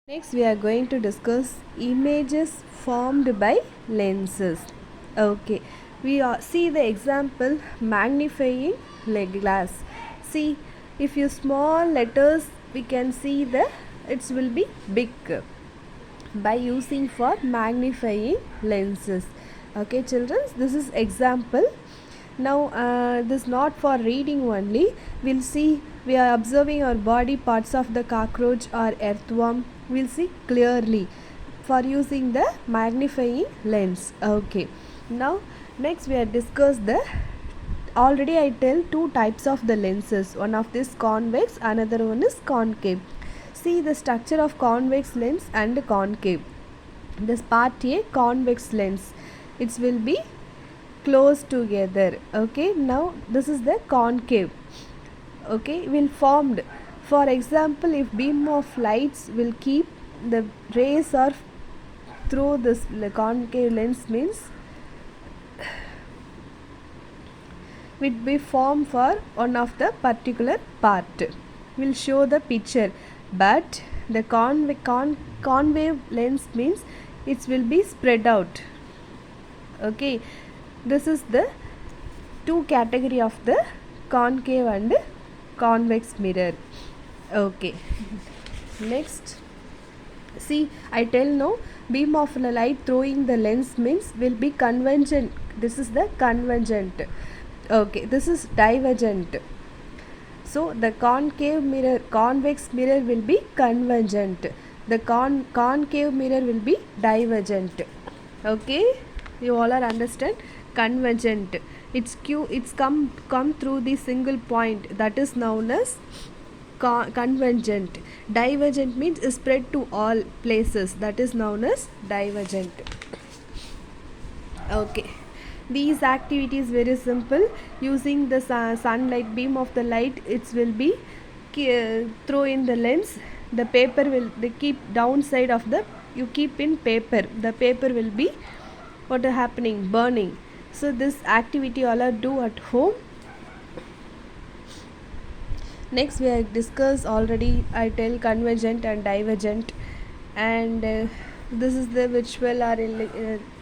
Next, we are going to discuss images formed by lenses. Okay, see the example magnifying glass. See, if you small letters, we can see the it will be big by using for magnifying lenses. Okay, children, this is example. Now, this not for reading only. We'll see. We are observing our body parts of the cockroach or earthworm. We'll see clearly for using the magnifying lens. Okay. Now, next we are discuss the. Already I tell two types of the lenses. One of this convex, another one is concave. See the structure of convex lens and concave. This part A, convex lens. It will be close together. Okay, now this is the concave. Okay, will formed. For example, if beam of lights will keep the rays are through this concave lens means will be formed for one of the particular part. Will show the picture, but the concave lens means it will be spread out. Okay, this is the two category of the concave and convex mirror. Okay, next, see I tell now beam of light throwing the lens means will be convergent. This is the convergent. Okay, this is divergent. So the convex mirror will be convergent. The concave mirror will be divergent. Okay, you all are understand. Convergent, it's come through the single point, that is known as convergent. Divergent means spread to all places, that is known as divergent. Okay, these activities very simple. Using the sunlight beam of the light, it will be throw in the lens. The paper will they keep downside of the you keep in paper. The paper will be what is happening, burning. So this activity all are do at home. Next we have discussed already. I tell convergent and divergent, and this is the visual or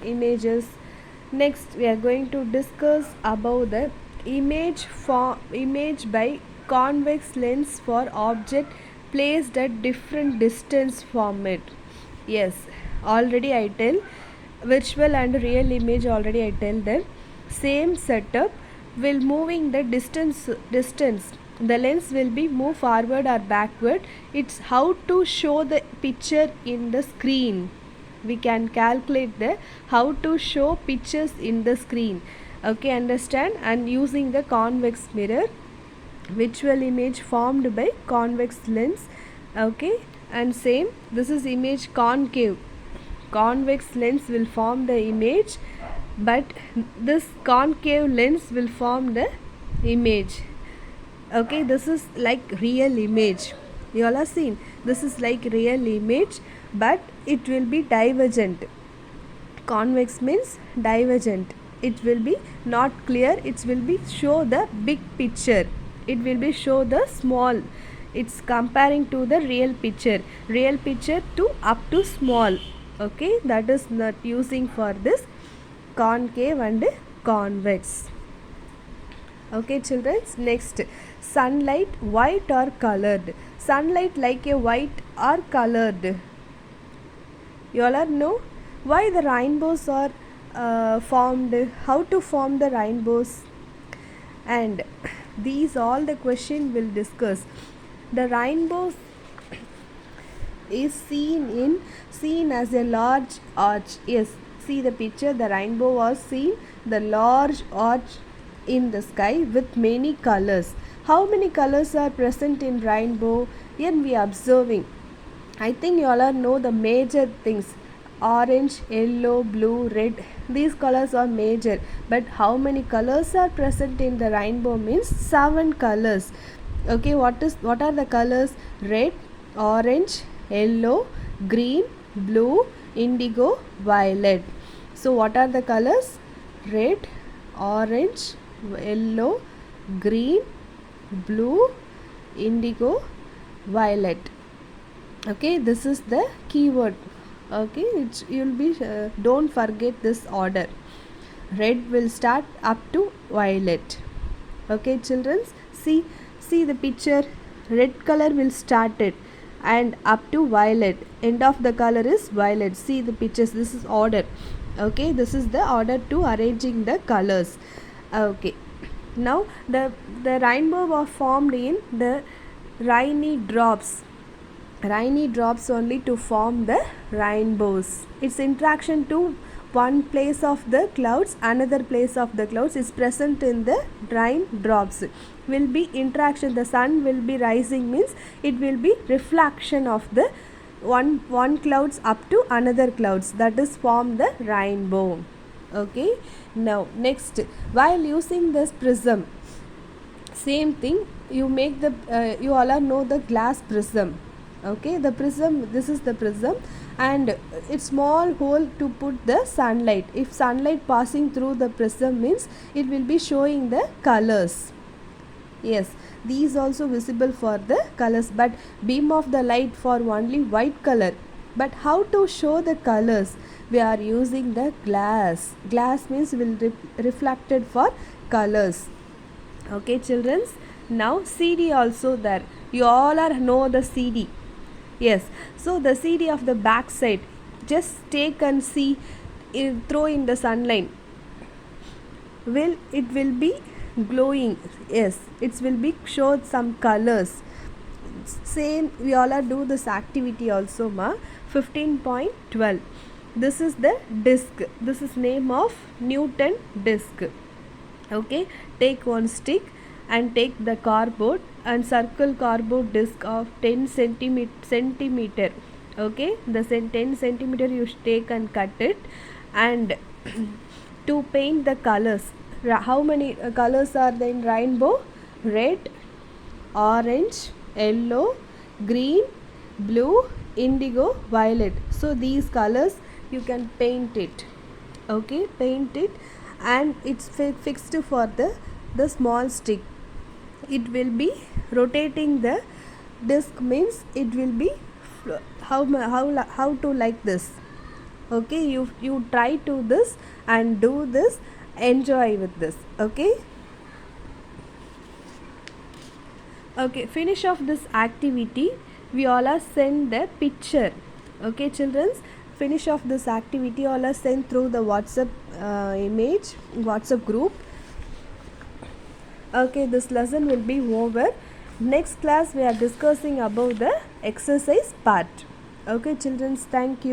images. Next we are going to discuss about the image by convex lens for object placed at different distance from it. Yes, already I tell virtual and real image, already I tell them same setup will moving the distance. The lens will be move forward or backward. It's how to show the picture in the screen. We can calculate the how to show pictures in the screen. Okay, understand? And using the convex mirror, visual image formed by convex lens. Okay, and same, this is image concave. Convex lens will form the image, but this concave lens will form the image. Okay, this is like real image. You all are seen, this is like real image, but it will be divergent. Convex means divergent. It will be not clear. It will be show the big picture. It will be show the small. It's comparing to the real picture. Real picture to up to small. Okay, that is not using for this concave and convex. Okay, children, next, sunlight white or colored. Sunlight like a white or colored. You all are know why the rainbows are formed, how to form the rainbows, and these all the question will discuss. The rainbows is seen as a large arch. Yes, see the picture, the rainbow was seen the large arch in the sky with many colors. How many colors are present in rainbow? Here we are observing. I think you all know the major things: orange, yellow, blue, red. These colors are major. But how many colors are present in the rainbow means 7 colors. Okay, what are the colors? Red, orange, yellow, green, blue, indigo, violet. So what are the colors? Red, orange, yellow, green, blue, indigo, violet. Okay, this is the keyword. Okay, you'll be don't forget this order. Red will start up to violet. Okay, children, see the picture. Red color will start it and up to violet. End of the color is violet. See the pictures. This is order. Okay, this is the order to arranging the colors. Okay, now the rainbow was formed in the rainy drops. Rainy drops only to form the rainbows. Its interaction to one place of the clouds, another place of the clouds is present in the rain drops. Will be interaction. The sun will be rising means it will be reflection of the one clouds up to another clouds, that is form the rainbow. Okay. Now next, while using this prism, same thing, you make the you all are know the glass prism. Okay, the prism, this is the prism, and it's small hole to put the sunlight. If sunlight passing through the prism means it will be showing the colors. Yes, these also visible for the colors, but beam of the light for only white color. But how to show the colors? We are using the glass. Glass means will reflected for colors. Okay, children, now CD also there. You all are know the CD. Yes, so the CD of the back side, just take and see, throw in the sunlight. It will be glowing. Yes, it will be showed some colors. Same, we all are do this activity also, ma. 15.12. This is the disc. This is name of Newton disc. Okay, take one stick and take the cardboard and circle cardboard disc of 10 centimeter. Okay, the 10 centimeter you take and cut it, and to paint the colors. How many colors are there in rainbow? Red, orange, yellow, green, blue, indigo, violet. So these colors you can paint it. Okay, paint it, and it's fixed for the small stick. It will be rotating the disc means it will be how to like this. Okay, you try to this and do this, enjoy with this. Okay. Okay, finish off this activity. We all are send the picture. Okay, children, finish off this activity. All are sent through the WhatsApp image, WhatsApp group. Okay, this lesson will be over. Next class we are discussing about the exercise part. Okay, children, thank you.